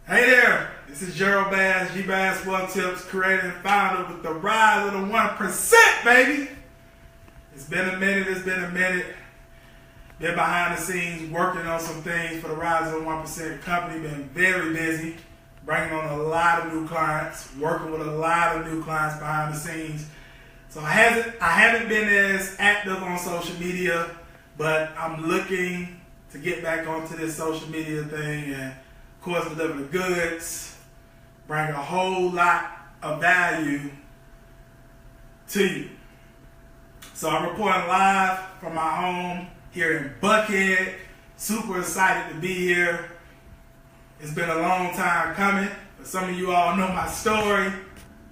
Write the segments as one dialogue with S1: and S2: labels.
S1: Hey there, this is Gerald Bass, G-Bass Wealth Tips, creator and founder with the Rise of the 1%, baby. It's been a minute. Been behind the scenes working on some things for the Rise of the 1% company. Been very busy, bringing on a lot of new clients, working with a lot of new clients behind the scenes. So I haven't been as active on social media, but I'm looking to get back onto this social media thing and of course deliver the goods, bring a whole lot of value to you. So I'm reporting live from my home here in Buckhead. Super excited to be here. It's been a long time coming, but some of you all know my story.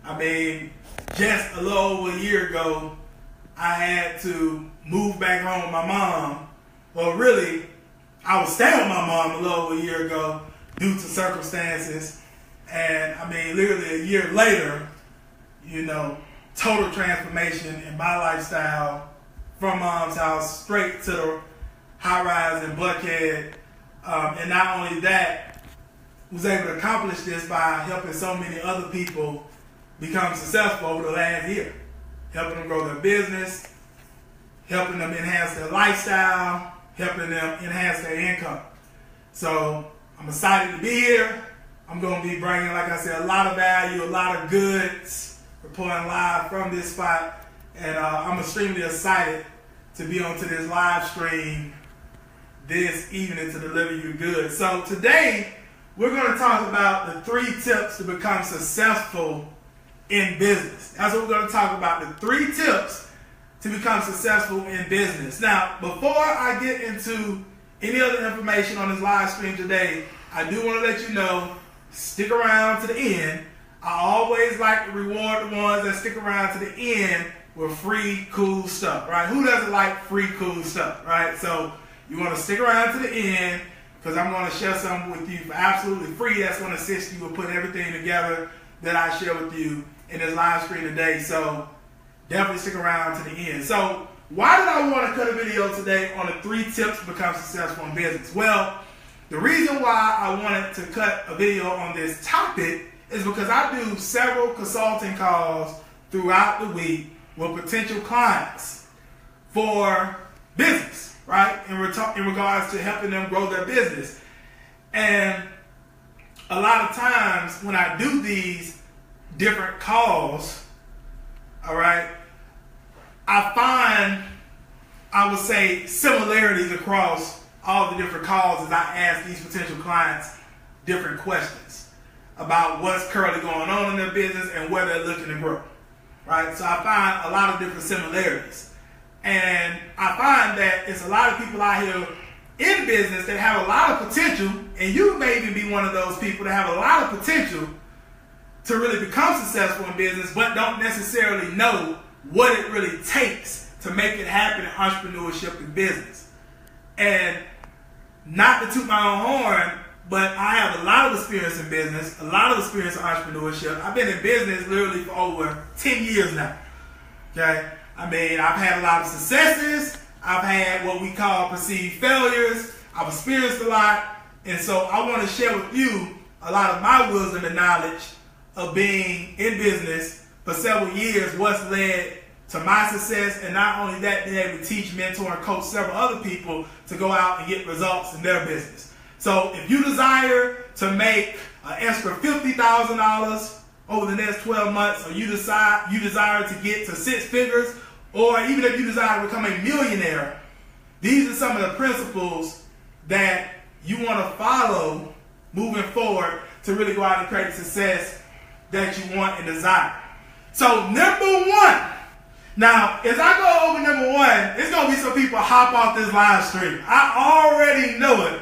S1: I mean, just a little over a year ago, I had to move back home with my mom. Well, really, I was staying with my mom a little over a year ago due to circumstances. And I mean, literally a year later, total transformation in my lifestyle from mom's house straight to the high rise in Buckhead. And not only that, was able to accomplish this by helping so many other people become successful over the last year. Helping them grow their business, helping them enhance their lifestyle, helping them enhance their income. So I'm excited to be here. I'm going to be bringing, like I said, a lot of value, a lot of goods, reporting live from this spot. And I'm extremely excited to be onto this live stream this evening to deliver you goods. So today, we're going to talk about the 3 tips to become successful in business. That's what we're going to talk about, the 3 tips to become successful in business. Now, before I get into any other information on this live stream today, I do want to let you know, stick around to the end. I always like to reward the ones that stick around to the end with free, cool stuff, right? Who doesn't like free, cool stuff, right? So you want to stick around to the end because I'm going to share something with you for absolutely free that's going to assist you with putting everything together that I share with you in this live stream today. So definitely stick around to the end. So why did I want to cut a video today on the 3 tips to become successful in business? Well, the reason why I wanted to cut a video on this topic is because I do several consulting calls throughout the week with potential clients for business, right? In regards to helping them grow their business. And a lot of times when I do these different calls, all right, I find, I would say, similarities across all the different calls as I ask these potential clients different questions about what's currently going on in their business and where they're looking to grow, right? So I find a lot of different similarities. And I find that it's a lot of people out here in business that have a lot of potential, and you may even be one of those people that have a lot of potential to really become successful in business, but don't necessarily know what it really takes to make it happen in entrepreneurship and business. And not to toot my own horn, but I have a lot of experience in business, a lot of experience in entrepreneurship. I've been in business literally for over 10 years now. Okay? I mean, I've had a lot of successes. I've had what we call perceived failures. I've experienced a lot. And so I want to share with you a lot of my wisdom and knowledge of being in business for several years, what's led to my success, and not only that, being able to teach, mentor, and coach several other people to go out and get results in their business. So if you desire to make an extra $50,000 over the next 12 months, or you desire to get to 6 figures, or even if you desire to become a millionaire, these are some of the principles that you want to follow moving forward to really go out and create the success that you want and desire. So number 1. Now, as I go over number 1, it's going to be some people hop off this live stream. I already know it.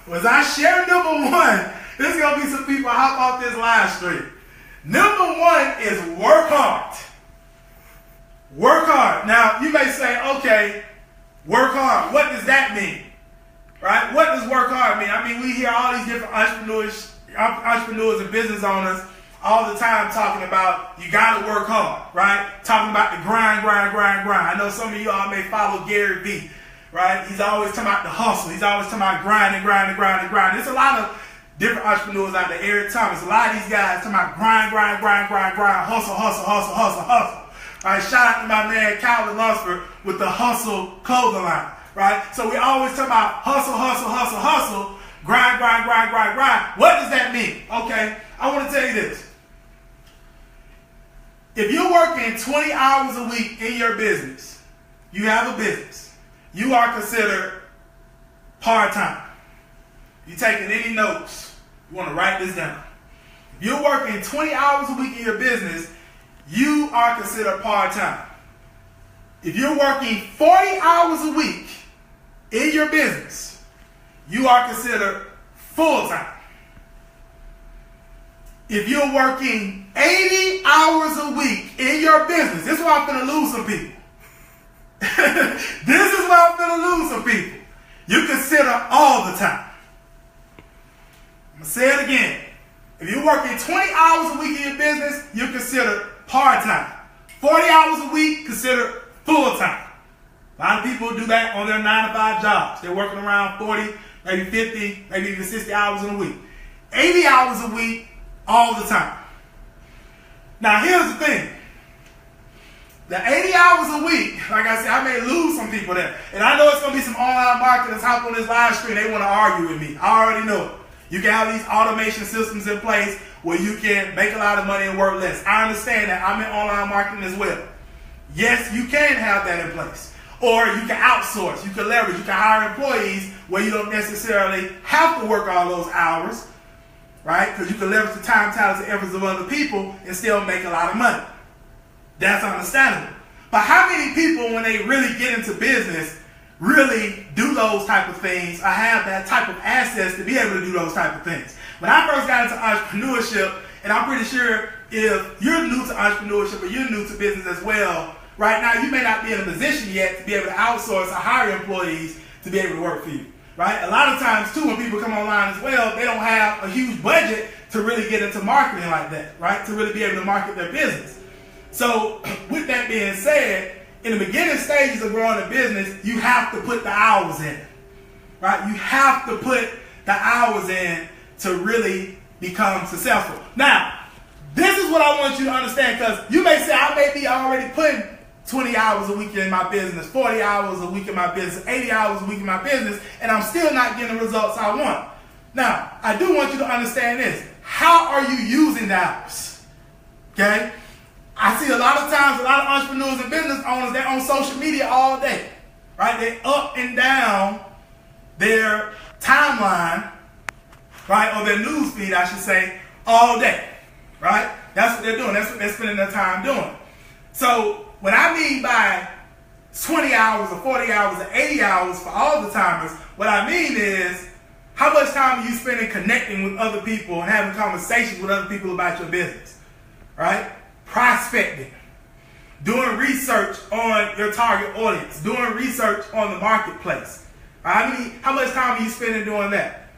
S1: As I share number 1, there's going to be some people hop off this live stream. Number 1 is work hard. Work hard. Now, you may say, okay, work hard. What does that mean? Right? What does work hard mean? I mean, we hear all these different entrepreneurs and business owners all the time talking about you got to work hard, right? Talking about the grind. I know some of y'all may follow Gary Vee, right? He's always talking about the hustle. He's always talking about grind. There's a lot of different entrepreneurs out there, Eric Thomas, a lot of these guys talking about grind, hustle. All right, shout out to my man Calvin Lunsford with the Hustle clothing line, right? So we always talk about hustle, grind. What does that mean? Okay, I want to tell you this. If you're working 20 hours a week in your business, you have a business, you are considered part-time. You taking any notes, you want to write this down. If you're working 20 hours a week in your business, you are considered part-time. If you're working 40 hours a week in your business, you are considered full-time. If you're working 80 hours a week in your business, this is where I'm going to lose some people. This is where I'm going to lose some people. You consider all the time. I'm going to say it again. If you're working 20 hours a week in your business, you're considered part-time. 40 hours a week, considered full-time. A lot of people do that on their 9-to-5 jobs. They're working around 40, maybe 50, maybe even 60 hours in a week. 80 hours a week, all the time. Now, here's the thing. The 80 hours a week, like I said, I may lose some people there. And I know it's going to be some online marketers hop on this live stream. They want to argue with me. I already know it. You can have these automation systems in place where you can make a lot of money and work less. I understand that. I'm in online marketing as well. Yes, you can have that in place. Or you can outsource. You can leverage. You can hire employees where you don't necessarily have to work all those hours, right? Because you can leverage the time, talents, and efforts of other people and still make a lot of money. That's understandable. But how many people, when they really get into business, really do those type of things or have that type of access to be able to do those type of things? When I first got into entrepreneurship, and I'm pretty sure if you're new to entrepreneurship or you're new to business as well, right now you may not be in a position yet to be able to outsource or hire employees to be able to work for you, right? A lot of times too, when people come online as well, they don't have a huge budget to really get into marketing like that, right? To really be able to market their business. So with that being said, in the beginning stages of growing a business, you have to put the hours in, right? You have to put the hours in to really become successful. Now, this is what I want you to understand, because you may say, I may be already putting 20 hours a week in my business, 40 hours a week in my business, 80 hours a week in my business, and I'm still not getting the results I want. Now, I do want you to understand this. How are you using the hours? Okay? I see a lot of times, a lot of entrepreneurs and business owners, they're on social media all day, right? They up and down their timeline, right? Or their news feed, I should say, all day, right? That's what they're doing. That's what they're spending their time doing. So what I mean by 20 hours or 40 hours or 80 hours for all the timers, what I mean is how much time are you spending connecting with other people and having conversations with other people about your business, right? Prospecting, doing research on your target audience, doing research on the marketplace. How much time are you spending doing that?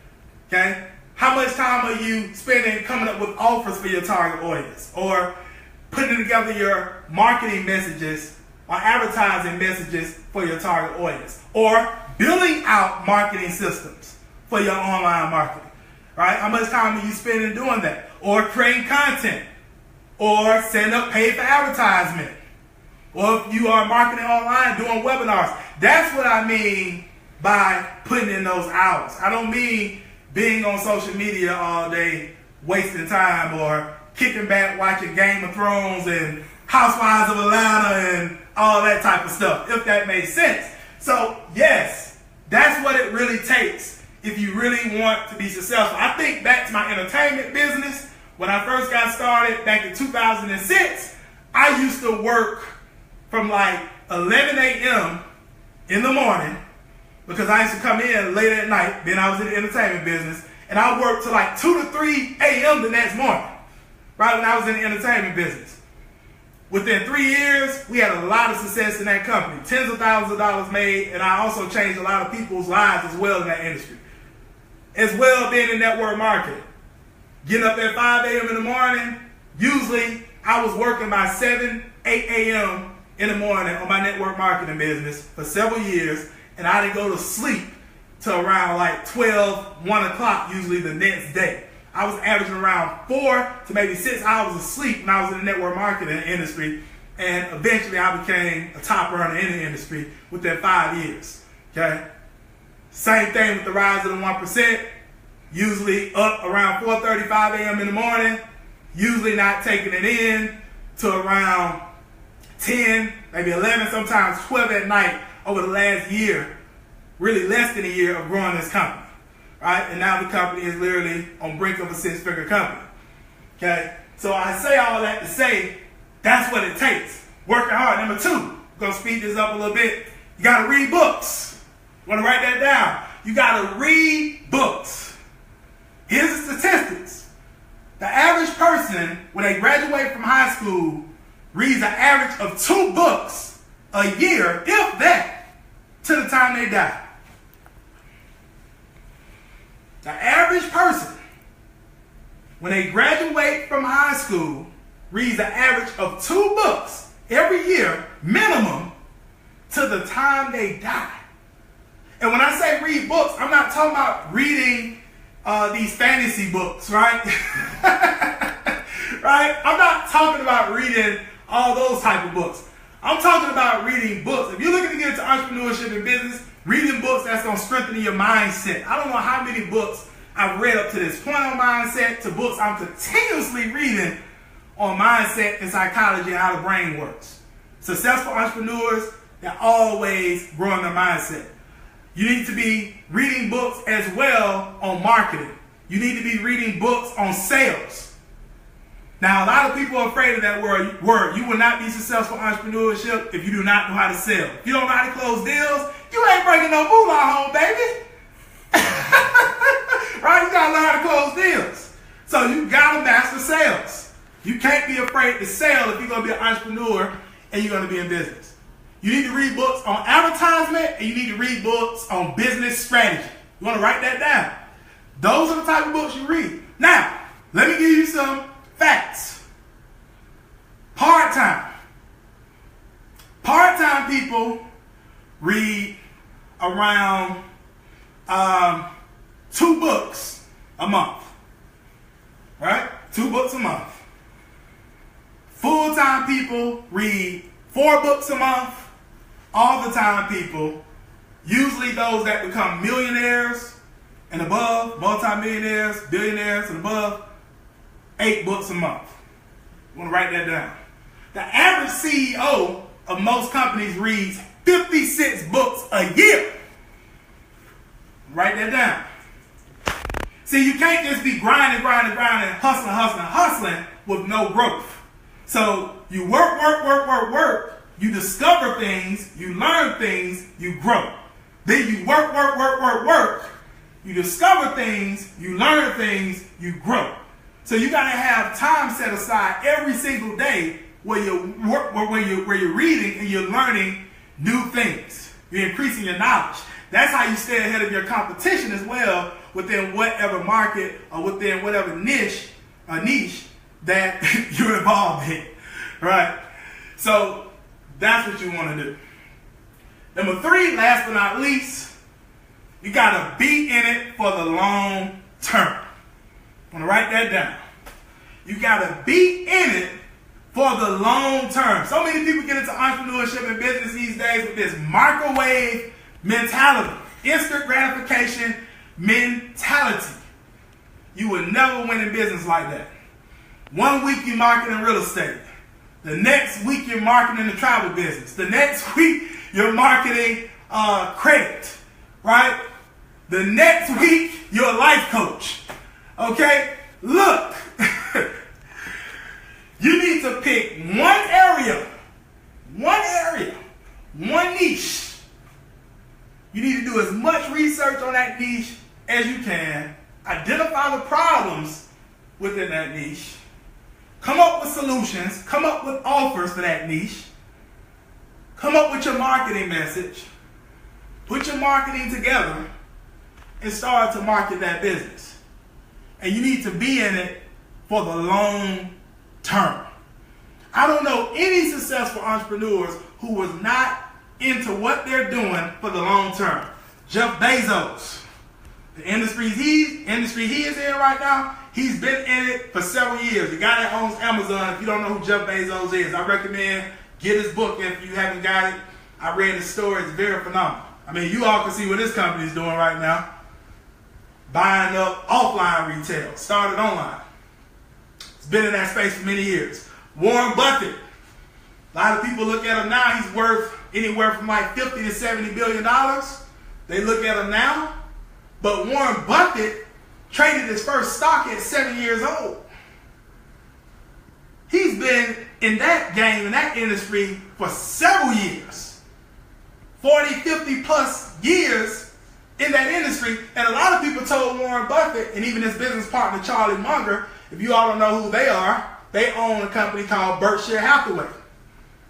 S1: Okay? How much time are you spending coming up with offers for your target audience, or putting together your marketing messages or advertising messages for your target audience, or building out marketing systems for your online marketing, right? How much time are you spending doing that, or creating content, or setting up paid for advertisement, or if you are marketing online, doing webinars? That's what I mean by putting in those hours. I don't mean being on social media all day, wasting time, or kicking back watching Game of Thrones and Housewives of Atlanta and all that type of stuff, if that makes sense. So yes, that's what it really takes if you really want to be successful. I think back to my entertainment business. When I first got started back in 2006, I used to work from like 11 a.m. in the morning, because I used to come in late at night. Then I was in the entertainment business, and I worked till like 2 to 3 a.m. the next morning, right when I was in the entertainment business. Within 3 years, we had a lot of success in that company. Tens of thousands of dollars made, and I also changed a lot of people's lives as well in that industry. As well, being in network marketing. Getting up at 5 a.m. in the morning, usually I was working by 7, 8 a.m. in the morning on my network marketing business for several years, and I didn't go to sleep to around like 12, 1 o'clock usually the next day. I was averaging around 4 to maybe 6 hours of sleep when I was in the network marketing industry. And eventually I became a top earner in the industry within 5 years. Okay? Same thing with the rise of the 1%. Usually up around 4:35 a.m. in the morning. Usually not taking it in to around 10, maybe 11, sometimes 12 at night over the last year. Really less than a year of growing this company. Right? And now the company is literally on brink of a 6-figure company. Okay? So I say all that to say, that's what it takes. Working hard. Number 2, I'm going to speed this up a little bit. You got to read books. You want to write that down. You got to read books. Here's the statistics. The average person, when they graduate from high school, reads an average of 2 books a year, if that, to the time they die. The average person, when they graduate from high school, reads an average of 2 books every year, minimum, to the time they die. And when I say read books, I'm not talking about reading these fantasy books, right? Right? I'm not talking about reading all those type of books. I'm talking about reading books. If you're looking to get into entrepreneurship and business, reading books that's going to strengthen your mindset. I don't know how many books I've read up to this point on mindset to books I'm continuously reading on mindset and psychology and how the brain works. Successful entrepreneurs, they're always growing their mindset. You need to be reading books as well on marketing. You need to be reading books on sales. Now, a lot of people are afraid of that word. You will not be successful in entrepreneurship if you do not know how to sell. If you don't know how to close deals, you ain't bringing no moolah home, baby. Right? You got to learn how to close deals. So you got to master sales. You can't be afraid to sell if you're going to be an entrepreneur and you're going to be in business. You need to read books on advertisement and you need to read books on business strategy. You want to write that down. Those are the type of books you read. Now, let me give you some facts. Part-time. Part-time people read around 2 books a month. Right? 2 books a month. Full-time people read 4 books a month. All the time people, usually those that become millionaires and above, multi-millionaires, billionaires and above, 8 books a month. You want to write that down. The average CEO of most companies reads 56 books a year. Write that down. See, you can't just be grinding, hustling with no growth. So you work. You discover things, you learn things, you grow. Then you work. You discover things, you learn things, you grow. So you gotta have time set aside every single day where you work, where you're reading and you're learning new things. You're increasing your knowledge. That's how you stay ahead of your competition as well within whatever market or within whatever niche that you're involved in. Right? So that's what you want to do. Number 3, last but not least, you got to be in it for the long term. I'm going to write that down. You got to be in it for the long term. So many people get into entrepreneurship and business these days with this microwave mentality, instant gratification mentality. You will never win in business like that. 1 week you marketing real estate. The next week you're marketing the travel business. The next week you're marketing credit, right? The next week you're a life coach. Okay? Look, you need to pick one area, one niche. You need to do as much research on that niche as you can. Identify the problems within that niche. Come up with solutions. Come up with offers for that niche. Come up with your marketing message. Put your marketing together and start to market that business. And you need to be in it for the long term. I don't know any successful entrepreneurs who was not into what they're doing for the long term. Jeff Bezos. The industry he is in right now, he's been in it for several years. The guy that owns Amazon, if you don't know who Jeff Bezos is, I recommend get his book if you haven't got it. I read his story, it's very phenomenal. I mean, you all can see what this company is doing right now. Buying up offline retail, started online. It's been in that space for many years. Warren Buffett. A lot of people look at him now, he's worth anywhere from like $50 to $70 billion. They look at him now. But Warren Buffett traded his first stock at 7 years old. He's been in that game, in that industry for several years. 40, 50 plus years in that industry. And a lot of people told Warren Buffett, and even his business partner, Charlie Munger, if you all don't know who they are, they own a company called Berkshire Hathaway.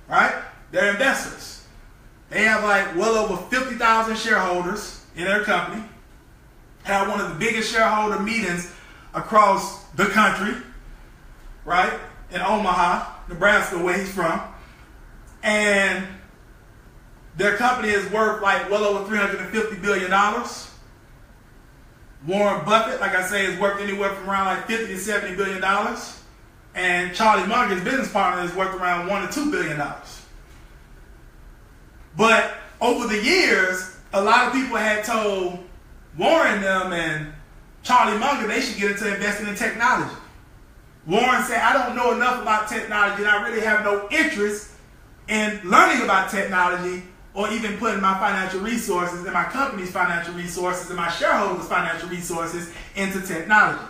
S1: Right? They're investors. They have like well over 50,000 shareholders in their company. Had one of the biggest shareholder meetings across the country, right? In Omaha, Nebraska, where he's from. And their company is worth like well over $350 billion. Warren Buffett, like I say, is worth anywhere from around like $50 to $70 billion. And Charlie Munger, his business partner, is worth around $1 to $2 billion. But over the years, a lot of people had told Warren them and Charlie Munger they should get into investing in technology. Warren said, I don't know enough about technology and I really have no interest in learning about technology or even putting my financial resources and my company's financial resources and my shareholders' financial resources into technology.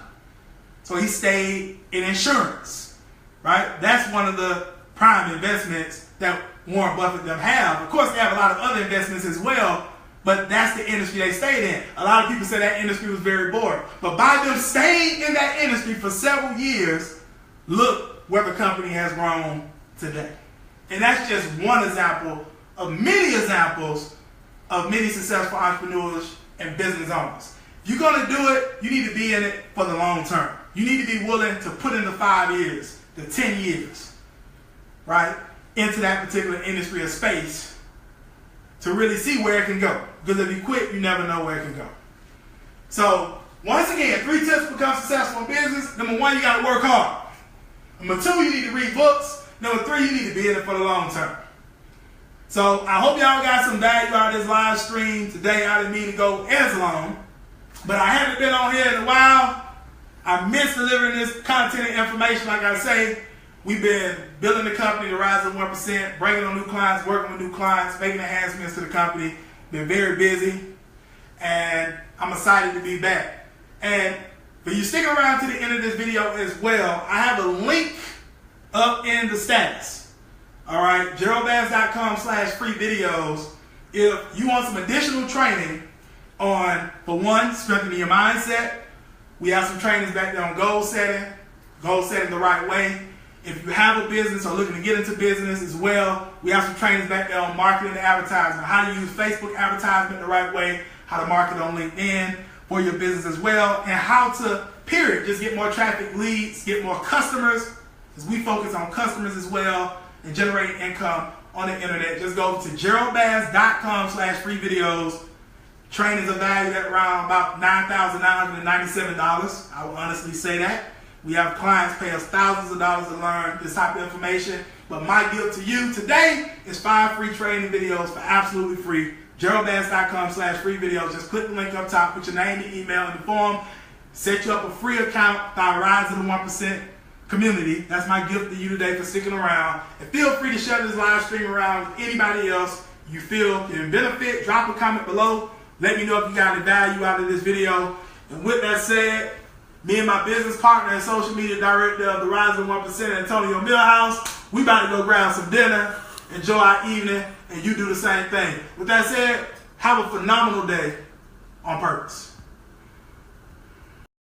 S1: So he stayed in insurance, right? That's one of the prime investments that Warren Buffett them have. Of course, they have a lot of other investments as well, but that's the industry they stayed in. A lot of people say that industry was very boring. But by them staying in that industry for several years, look where the company has grown today. And that's just one example of many examples of many successful entrepreneurs and business owners. If you're going to do it, you need to be in it for the long term. You need to be willing to put in the 5 years, the 10 years, right, into that particular industry or space to really see where it can go. Because if you quit, you never know where it can go. So, once again, 3 tips to become successful in business. Number 1, you got to work hard. Number 2, you need to read books. Number 3, you need to be in it for the long term. So, I hope y'all got some value out of this live stream today. I didn't mean to go as long, but I haven't been on here in a while. I miss delivering this content and information. Like I say, we've been building the company to rise to 1%, bringing on new clients, working with new clients, making enhancements to the company. Been very busy, and I'm excited to be back. And for you sticking around to the end of this video as well, I have a link up in the status. All right, GeraldBass.com/free videos. If you want some additional training on, for one, strengthening your mindset, we have some trainings back there on goal setting the right way. If you have a business or looking to get into business as well, we have some trainings back there on marketing and advertising, how to use Facebook advertisement the right way, how to market on LinkedIn for your business as well, and how to, just get more traffic leads, get more customers, because we focus on customers as well, and generating income on the internet. Just go to GeraldBass.com/free videos. Trainings are valued at around about $9,997. I will honestly say that. We have clients pay us thousands of dollars to learn this type of information. But my gift to you today is 5 free training videos for absolutely free. GeraldBass.com/free videos. Just click the link up top, put your name and email in the form, set you up a free account for our Rise to the 1% community. That's my gift to you today for sticking around. And feel free to share this live stream around with anybody else you feel can benefit. Drop a comment below. Let me know if you got any value out of this video. And with that said, me and my business partner and social media director of the Rise to 1%, Antonio Millhouse, we about to go grab some dinner, enjoy our evening, and you do the same thing. With that said, have a phenomenal day on purpose.